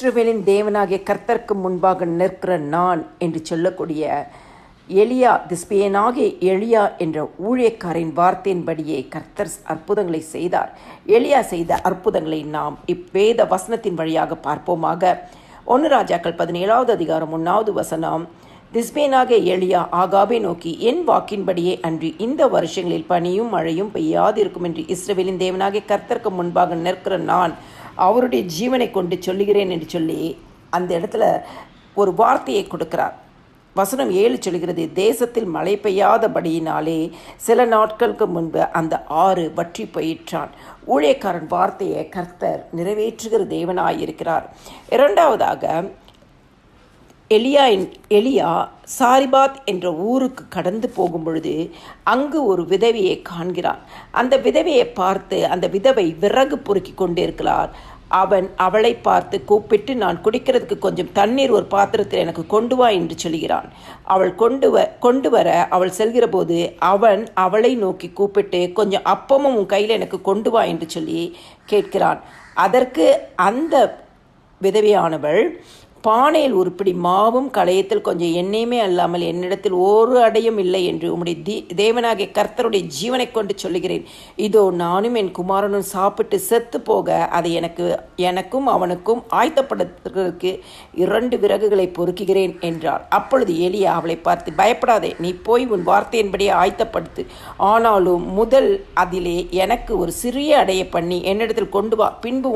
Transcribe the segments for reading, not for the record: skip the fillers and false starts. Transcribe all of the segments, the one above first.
இஸ்ரவேலின் தேவனாகிய கர்த்தருக்கு முன்பாக நிற்கிற நான் என்று சொல்லக்கூடிய எலியா, திஸ்பியனாகிய எலியா என்ற ஊழியக்காரின் வார்த்தையின்படியே கர்த்தர் அற்புதங்களை செய்தார். எலியா செய்த அற்புதங்களை நாம் இவ்வேத வசனத்தின் வழியாக பார்ப்போமாக. 1 ராஜாக்கள் 17வது அதிகாரம் 1வது வசனம். திஸ்பியனாகிய எலியா ஆகாபை நோக்கி, என் வாக்கின்படியே அன்றி இந்த வருஷங்களில் பனியும் மழையும் பெய்யாதிருக்கும் என்று இஸ்ரவேலின் தேவனாகிய கர்த்தருக்கு முன்பாக நிற்கிற நான் அவருடைய ஜீவனை கொண்டு சொல்லுகிறேன் என்று சொல்லி அந்த இடத்துல ஒரு வார்த்தையை கொடுக்கிறார். வசனம் 7 சொல்கிறது, தேசத்தில் மழை பெய்யாதபடியினாலே சில நாட்களுக்கு முன்பு அந்த ஆறு வற்றி போயிற்றான். ஊழியக்காரன் வார்த்தையை கர்த்தர் நிறைவேற்றுகிற தேவனாயிருக்கிறார். இரண்டாவதாக, எலியா சாரிபாத் என்ற ஊருக்கு கடந்து போகும் பொழுது அங்கு ஒரு விதவையை காண்கிறான். அந்த விதவையை பார்த்து அந்த விதவை விறகு பொறுக்கி கொண்டிருக்கிறார். அவளை பார்த்து கூப்பிட்டு, நான் குடிக்கிறதுக்கு கொஞ்சம் தண்ணீர் ஒரு பாத்திரத்தில் எனக்கு கொண்டு வா என்று சொல்கிறான். அவள் கொண்டு வர அவள் செல்கிற போது அவளை நோக்கி கூப்பிட்டு, கொஞ்சம் அப்பமும் உன் கையில் எனக்கு கொண்டு வா என்று சொல்லி கேட்கிறான். அதற்கு அந்த விதவையானவள், பானையில் ஒரு பிடி மாவும் களையத்தில் கொஞ்சம் எண்ணெயுமே அல்லாமல் என்னிடத்தில் ஒரு அடையும் இல்லை என்று உம்முடைய தேவனாகிய கர்த்தருடைய ஜீவனை கொண்டு சொல்லுகிறேன். இதோ நானும் என் குமாரனும் சாப்பிட்டு செத்து போக அதை எனக்கும் அவனுக்கும் ஆயத்தப்படுத்துவதற்கு 2 விறகுகளை பொறுக்குகிறேன் என்றார். அப்பொழுது எலியா அவளை பார்த்து, பயப்படாதே, நீ போய் உன் வார்த்தையின்படியே ஆயத்தப்படுத்து. ஆனாலும் முதல் அதிலே எனக்கு ஒரு சிறிய அடைய பண்ணி என்னிடத்தில் கொண்டு வா. பின்பு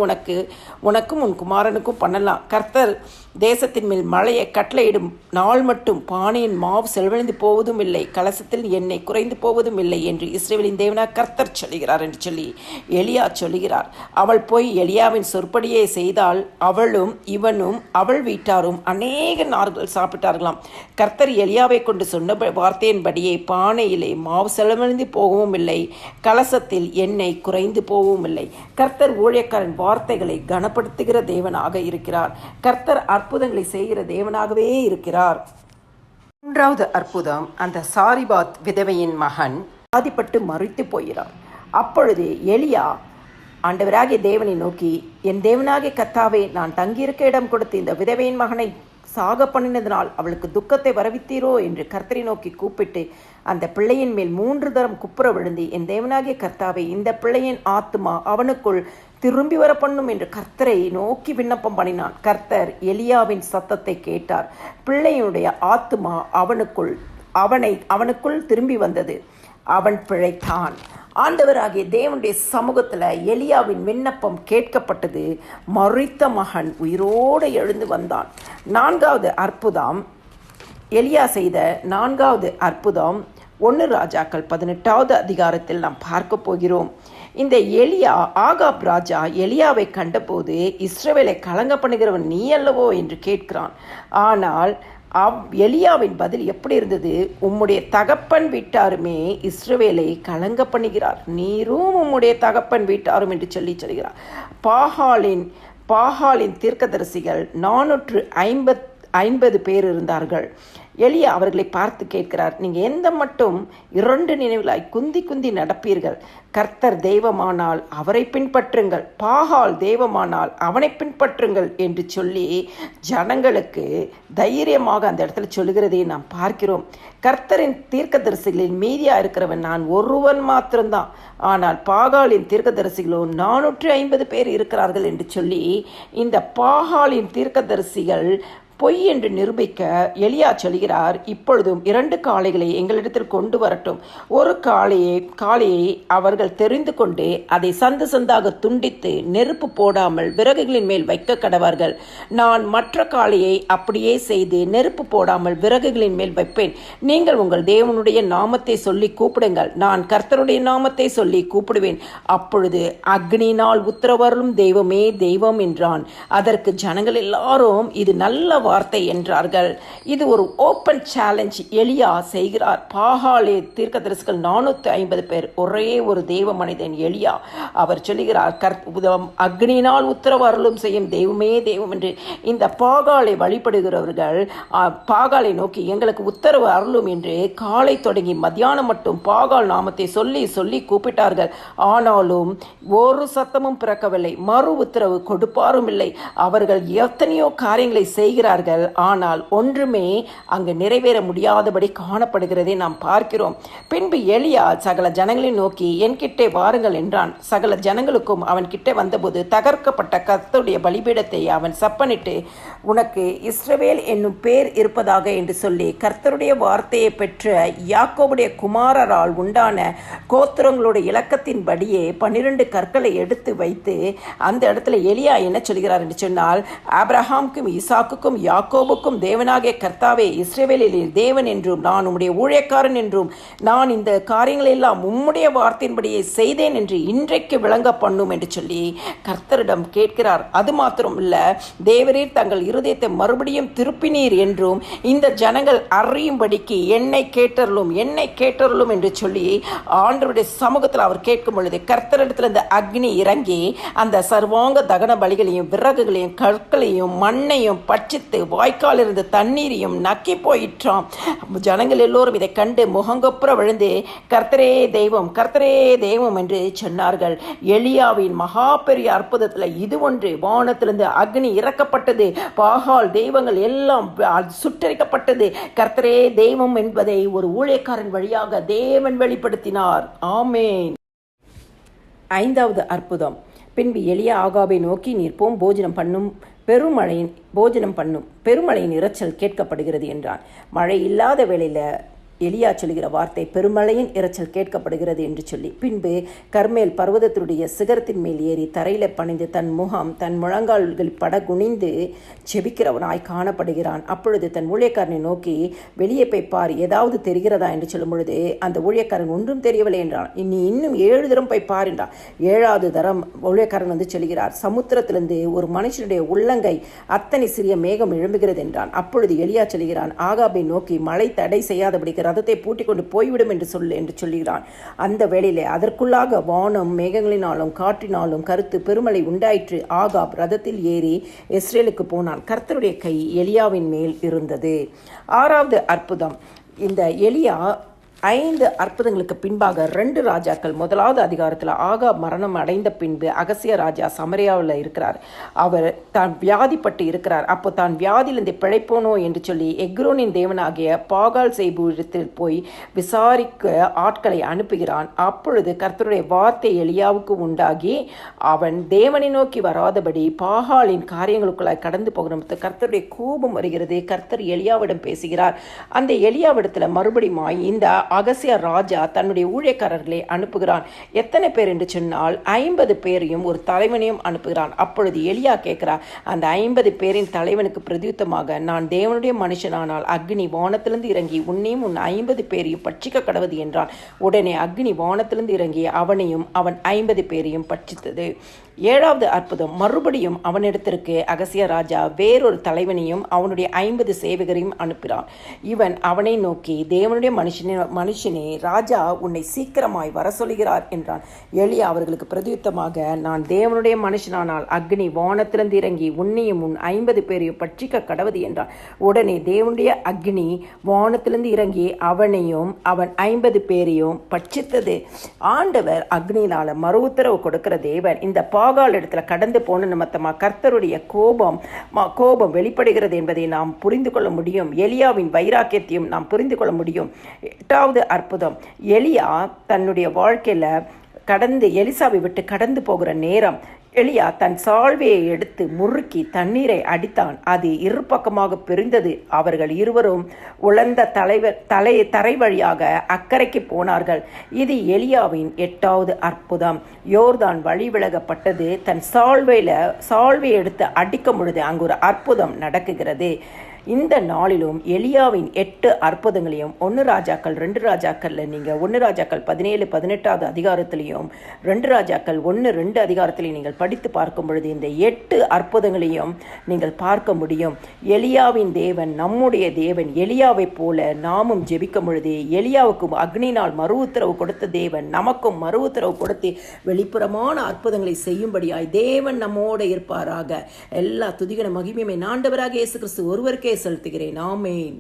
உனக்கும் உன் குமாரனுக்கும் பண்ணலாம். கர்த்தர் தேசத்தின் மேல் மழையை கட்டளையிடும் நாள் மட்டும் பானையின் மாவு செலவழிந்து போவதும் இல்லை, கலசத்தில் எண்ணெய் குறைந்து போவதும் இல்லை என்று இஸ்ரவேலின் தேவனாகிய கர்த்தர் சொல்கிறார் என்று சொல்லி எலியா சொல்லுகிறார். அவள் போய் எலியாவின் சொற்படியே செய்தால் அவளும் இவனும் அவள் வீட்டாரும் அநேக நாட்கள் சாப்பிட்டார்களாம். கர்த்தர் எலியாவை கொண்டு சொன்ன வார்த்தையின்படியே பானையிலே மாவு செலவழிந்து போகவும் இல்லை, கலசத்தில் எண்ணெய் குறைந்து போகவும் இல்லை. கர்த்தர் ஊழியக்காரன் வார்த்தைகளை கனப்படுத்துகிற தேவனாக இருக்கிறார். கர்த்தர் அற்புதங்களை செய்கிற தேவனாகவே இருக்கிறார். 3வது அற்புதம், அந்த சாரிபாத் விதவையின் மகன் பாதிப்பட்டு மரித்து போகிறார். அப்பொழுது எலியா ஆண்டவராகிய தேவனை நோக்கி, என் தேவனாகிய கர்த்தாவே, நான் தங்கியிருக்க இடம் கொடுத்து இந்த விதவையின் மகனை சாக பண்ணினதினால் அவளுக்கு துக்கத்தை வரவித்தீரோ என்று கர்த்தரை நோக்கி கூப்பிட்டு அந்த பிள்ளையின் மேல் 3 தரம் குப்புற விழுந்து, என் தேவனாகிய கர்த்தாவே, இந்த பிள்ளையின் ஆத்துமா அவனுக்குள் திரும்பி வர பண்ணும் என்று கர்த்தரை நோக்கி விண்ணப்பம் பண்ணினான். கர்த்தர் எலியாவின் சத்தத்தை கேட்டார். பிள்ளையினுடைய ஆத்துமா அவனுக்குள் திரும்பி வந்தது. அவன் பிழைத்தான். ஆண்டவராகிய தேவனுடைய சமூகத்தில் எலியாவின் விண்ணப்பம் கேட்கப்பட்டது. மரித்த மகன் உயிரோடு எழுந்து வந்தான். 4வது அற்புதம், எலியா செய்த 4வது அற்புதம் 1 ராஜாக்கள் 18வது அதிகாரத்தில் நாம் பார்க்க போகிறோம். இந்த ஆகாப் ராஜா எலியாவை கண்டபோது, இஸ்ரவேலை கலங்க பண்ணுகிறவன் நீ அல்லவோ என்று கேட்கிறான். ஆனால் எலியாவின் பதில் எப்படி இருந்தது? உம்முடைய தகப்பன் வீட்டாருமே இஸ்ரவேலை கலங்க பண்ணுகிறார், நீரும் உம்முடைய தகப்பன் வீட்டாரும் என்று சொல்கிறார். பாகாலின் தீர்க்கதரிசிகள் 450 பேர் இருந்தார்கள். எலியா அவர்களை பார்த்து கேட்கிறார், நீங்கள் எந்த மட்டும் 2 நினைவுகளாய் குந்தி நடப்பீர்கள்? கர்த்தர் தெய்வமானால் அவரை பின்பற்றுங்கள், பாகால் தெய்வமானால் அவனை பின்பற்றுங்கள் என்று சொல்லி ஜனங்களுக்கு தைரியமாக அந்த இடத்துல சொல்லுகிறதை நாம் பார்க்கிறோம். கர்த்தரின் தீர்க்கதரிசிகளில் மீதியாக இருக்கிறவன் நான் ஒருவன் மாத்திரம்தான், ஆனால் பாகாலின் தீர்க்கதரிசிகளோ 450 பேர் இருக்கிறார்கள் என்று சொல்லி இந்த பாகாலின் தீர்க்கதரிசிகள் பொய் என்று நிரூபிக்க எலியா சொல்கிறார், இப்பொழுதும் 2 காளைகளை எங்களிடத்தில் கொண்டு வரட்டும். ஒரு காளையை அவர்கள் தெரிந்து கொண்டு அதை சந்தாக துண்டித்து நெருப்பு போடாமல் விறகுகளின் மேல் வைக்க கடவார்கள். நான் மற்ற காளையை அப்படியே செய்து நெருப்பு போடாமல் விறகுகளின் மேல் வைப்பேன். நீங்கள் உங்கள் தேவனுடைய நாமத்தை சொல்லி கூப்பிடுங்கள், நான் கர்த்தருடைய நாமத்தை சொல்லி கூப்பிடுவேன். அப்பொழுது அக்னியினால் உத்தரவருளும் தெய்வமே தெய்வம் என்றான். அதற்கு ஜனங்கள் எல்லாரும், இது நல்ல வார்த்தை என்றார்கள். இது ஒரு ஓப்பன் சேலஞ்ச் எலியா செய்கிறார். பாகாலே தீர்க்கதரிசிகள் 450 பேர், ஒரே ஒரு தெய்வ மனிதன் எலியா. அவர் சொல்லுகிறார், அக்னியினால் உத்தரவு அருளும் செய்யும் தெய்வமே தெய்வம் என்று. இந்த பாகாலை வழிபடுகிறவர்கள் பாகாலை நோக்கி எங்களுக்கு உத்தரவு அருளும் என்று காலை தொடங்கி மத்தியானம் மட்டும் பாகால் நாமத்தை சொல்லி சொல்லி கூப்பிட்டார்கள். ஆனாலும் ஒரு சத்தமும் பிறக்கவில்லை, மறு உத்தரவு கொடுப்பாரும் இல்லை. அவர்கள் எத்தனையோ காரியங்களை செய்கிறார்கள், ஆனால் ஒன்றுமே அங்கு நிறைவேற முடியாதபடி காணப்படுகிறதை நாம் பார்க்கிறோம். பின்பு எலியா சகல ஜனங்களை நோக்கி என்கிட்டே வாருங்கள் என்றான். சகல ஜனங்களுக்கும் அவன் கிட்டே வந்தபோது தகர்க்கப்பட்ட கர்த்தருடைய பலிபீடத்தை அவன் சப்பனிட்டு, உனக்கு இஸ்ரவேல் என்னும் பேர் இருப்பதாக என்று சொல்லி கர்த்தருடைய வார்த்தையை பெற்ற யாக்கோபுடைய குமாரரால் உண்டான கோத்திரங்களுடைய இலக்கத்தின்படியே 12 கற்களை எடுத்து வைத்து அந்த இடத்துல எலியா என்ன சொல்கிறார் என்று சொன்னால், ஆபிரகாமுக்கும் ஈசாக்குக்கும் யாக்கோபுக்கும் தேவனாகிய கர்த்தாவே, இஸ்ரவேலில் தேவன் என்றும் நான் உம்முடைய ஊழியக்காரன் என்றும் நான் இந்த காரியங்களெல்லாம் உம்முடைய வார்த்தையின்படியே செய்தேன் என்று இன்றைக்கு விளங்க பண்ணும் என்று சொல்லி கர்த்தரிடம் கேட்கிறார். அது மாத்திரம் இல்ல, தேவரீர் தங்கள் இருதயத்தை மறுபடியும் திருப்பினீர் என்றும் இந்த ஜனங்கள் அறியும்படிக்கு என்னை கேட்டருளும் என்று சொல்லி ஆண்டவருடைய சமூகத்தில் அவர் கேட்கும் பொழுது கர்த்தரிடத்தில் இந்த அக்னி இறங்கி அந்த சர்வாங்க தகன பலிகளையும் விறகுகளையும் கற்களையும் மண்ணையும் பட்சித்து வாய்க்கால் இருந்து தண்ணீரையும் நக்கி போயிற்றாம். ஜனங்கள் எல்லோரும் இதை கண்டு முகங்கொப்புற விழுந்து கர்த்தரே தெய்வம் என்று சொன்னார்கள். எலியாவின் மகா பெரிய அற்புதத்தில் இது ஒன்று. வானத்திலிருந்து அக்னி இறக்கப்பட்டது, பாகால் தெய்வங்கள் எல்லாம் சுட்டரிக்கப்பட்டது. கர்த்தரே தெய்வம் என்பதை ஒரு ஊழியக்காரன் வழியாக தேவன் வெளிப்படுத்தினார். ஆமென். 5வது அற்புதம். பின்பு எலியா ஆகாபை நோக்கி, நீர் போம் போஜனம் பண்ணும், பெருமழையின் இரைச்சல் கேட்கப்படுகிறது என்றான். மழை இல்லாத வேளையில் எலியா சொல்கிற வார்த்தை பெருமழையின் இரைச்சல் கேட்கப்படுகிறது என்று சொல்லி, பின்பு கர்மேல் பர்வதத்தினுடைய சிகரத்தின் மேல் ஏறி தரையில பணிந்து தன் முகம் தன் முழங்கால்கள் படகுனிந்து செபிக்கிறவனாய் காணப்படுகிறான். அப்பொழுது தன் ஊழியக்காரனை நோக்கி, வெளியே போய் பார், ஏதாவது தெரிகிறதா என்று சொல்லும் பொழுது அந்த ஊழியக்காரன் ஒன்றும் தெரியவில்லை என்றான். இன்னும் 7 தரம் போய் பார் என்றான். 7வது தரம் ஊழியக்காரன் வந்து சொல்கிறார், சமுத்திரத்திலிருந்து ஒரு மனுஷனுடைய உள்ளங்கை அத்தனை சிறிய மேகம் எழும்புகிறது என்றான். அப்பொழுது எலியா சொல்கிறான், ஆகாபை நோக்கி, மழை தடை செய்யாதபடி ரதத்தை பூட்டிக் கொண்டு போய்விடும் என்று சொல்லுகிறான். அந்த வேளையிலே அதற்குள்ளாக வானம் மேகங்களினாலும் காற்றினாலும் கருத்து பெருமழை உண்டாயிற்று. ஆகாப் ரதத்தில் ஏறி இஸ்ரேலுக்கு போனான். கர்த்தருடைய கை எலியாவின் மேல் இருந்தது. 6வது அற்புதம். இந்த எலியா 5 அற்புதங்களுக்கு பின்பாக 2 ராஜாக்கள் 1வது அதிகாரத்தில் ஆகாப் மரணம் அடைந்த பின்பு அகசிய ராஜா சமரியாவில் இருக்கிறார். அவர் தான் வியாதிப்பட்டு இருக்கிறார். அப்போ தான் வியாதியிலிருந்து பிழைப்போனோ என்று சொல்லி எக்ரோனின் தேவனாகிய பாகால் சேபுரத்தில் போய் விசாரிக்க ஆட்களை அனுப்புகிறான். அப்பொழுது கர்த்தருடைய வார்த்தை எலியாவுக்கு உண்டாகி, அவன் தேவனை நோக்கி வராதபடி பாகாலின் காரியங்களுக்குள்ளாய் கடந்து போகணும். கர்த்தருடைய கோபம் வருகிறது. கர்த்தர் எலியாவிடம் பேசுகிறார். அந்த எலியாவிடத்தில் மறுபடியும் இந்த அகசிய ராஜா தன்னுடைய ஊழியக்காரர்களை அனுப்புகிறான். எத்தனை பேர் என்று சொன்னால் 50 பேரையும் ஒரு தலைவனையும் அனுப்புகிறான். அப்பொழுது எலியா கேட்கிறார், அந்த 50 பேரின் தலைவனுக்கு பிரதியுத்தமாக, நான் தேவனுடைய மனுஷனானால் அக்னி வானத்திலிருந்து இறங்கி உன்னையும் உன் 50 பேரையும் பட்சிக்க கடவுது என்றான். உடனே அக்னி வானத்திலிருந்து இறங்கி அவனையும் அவன் 50 பேரையும் பட்சித்தது. 7வது அற்புதம். மறுபடியும் அவனிடத்திற்கு அகசிய ராஜா வேறொரு தலைவனையும் அவனுடைய 50 சேவகரையும் அனுப்பினான். இவன் அவனை நோக்கி, தேவனுடைய மனுஷனே, ராஜா உன்னை சீக்கிரமாய் வர சொல்கிறார் என்றான். எலியா அவர்களுக்கு பிரதியுத்தமாக, நான் தேவனுடைய மனுஷனானால் அக்னி வானத்திலிருந்து இறங்கி உன்னையும் உன் 50 பேரையும் பட்சிக்க கடவுது என்றான். உடனே தேவனுடைய அக்னி வானத்திலிருந்து இறங்கி அவனையும் அவன் 50 பேரையும் பட்சித்தது. ஆண்டவர் அக்னியினால மறு உத்தரவு கொடுக்கிற தேவன். இந்த பாகால் இடத்துல கடந்து போன நிமித்தமா கர்த்தருடைய கோபம் வெளிப்படுகிறது என்பதை நாம் புரிந்து கொள்ள முடியும். எலியாவின் வைராக்கியத்தையும் நாம் புரிந்து கொள்ள முடியும். 8வது அற்புதம். எலியா தன்னுடைய வாழ்க்கையில எலிசாவை விட்டு கடந்து போகிற நேரம் எலியா தன் சால்வையை எடுத்து முறுக்கி தண்ணீரை அடித்தான். அது இருபக்கமாக பிரிந்தது. அவர்கள் இருவரும் உலர்ந்த தரை வழியாக அக்கறைக்கு போனார்கள். இது எலியாவின் 8வது அற்புதம். யோர்தான் வழி விலகப்பட்டது. தன் சால்வையை எடுத்து அடிக்கும் பொழுது அங்கு ஒரு அற்புதம் நடக்குகிறது. இந்த நாளிலும் எலியாவின் 8 அற்புதங்களையும் 1 ராஜாக்கள் 2 ராஜாக்களில் நீங்கள் 1 ராஜாக்கள் 17 18வது அதிகாரத்திலையும் 2 ராஜாக்கள் 1-2 அதிகாரத்திலையும் நீங்கள் படித்து பார்க்கும் பொழுது இந்த 8 அற்புதங்களையும் நீங்கள் பார்க்க முடியும். எலியாவின் தேவன் நம்முடைய தேவன். எலியாவை போல நாமும் ஜெபிக்கும் பொழுது எலியாவுக்கும் அக்னினால் மறு உத்தரவு கொடுத்த தேவன் நமக்கும் மறு உத்தரவு கொடுத்து வெளிப்புறமான அற்புதங்களை செய்யும்படியாய் தேவன் நம்மோடு இருப்பாராக. எல்லா துதிகன மகிமையுமே ஆண்டவராக இயேசு கிறிஸ்து ஒருவருக்கே செலுத்துகிறேன். ஆமென்.